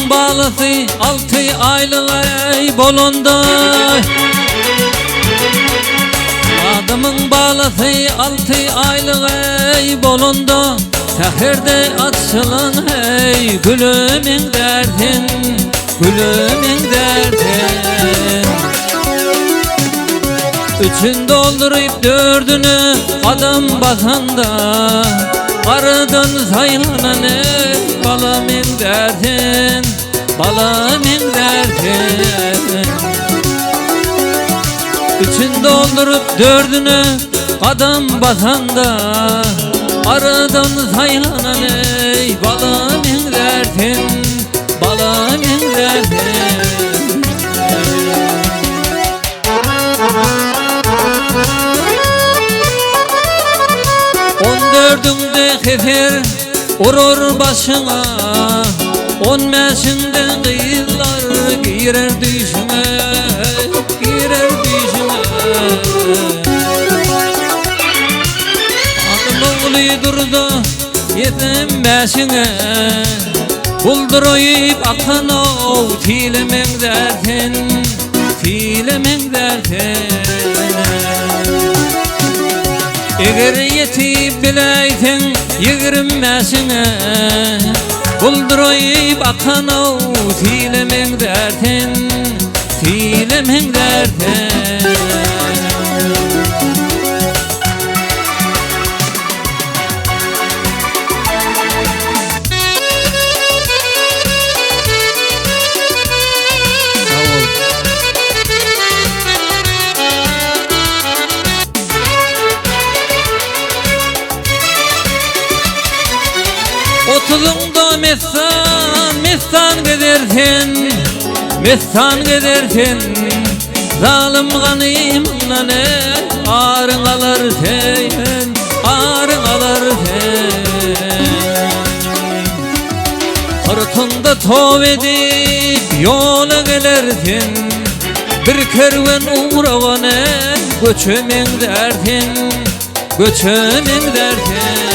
Adamın balası 6 aylık ey bolonda. Adamın balası 6 aylık ey bolonda. Seherde açılan hey gülümün derdin, gülümün derdin. Üçün doldurup dördünü adam basanda, aradan sayılanan ey balamın derdin, balamın derdin. Üçün doldurup dördünü adam basanda, aradan sayılanan ey balamın derdin, balamın derdin. 14'ünde hefer urur başına, 15'inde kıyılar girer düşüme, girer düşüme. Adım oğlu durdu 25'ine, bulduruyup akan o tilemen derdin, tilemen derdin. Eğer yetip bileytin 25'ine, bulduruyup akan o tilemen derdin, tilemen derdin. 30'unda messan gidersin, messan gidersin. Zalim ganimla ne ağrın alır sen, ağrın alır sen. Sırtında tov edip yola gelirsin, bir kervan uğrağına göçemen dersin, göçemen dersin.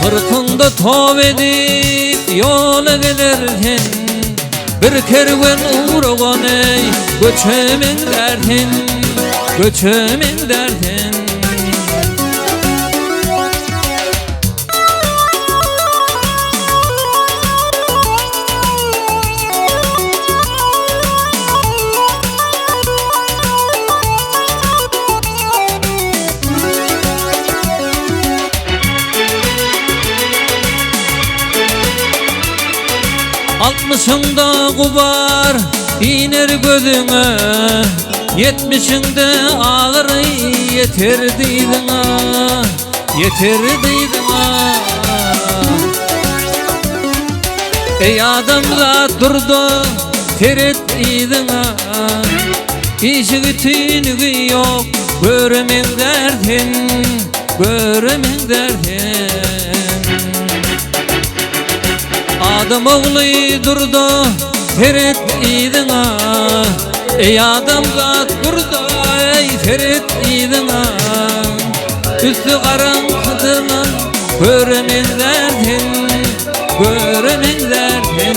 Sırtında tov edip yola gelirsin, bir kervan uğrağına göçemen dersin, göçemen dersin. Altmışında gubar iner gözüne, 70'inde ağır yeter diydin ha, yeter diydin ha. Ey adamla durdu teret iydin ha, işi tünüğü yok göremen derdin, göremen derdin. Adam oğlu durdu teret iydin ha, ey adamla durdu ey teret iydin ha. Üstü karanlıktılan göremen derdin, göremen derdin.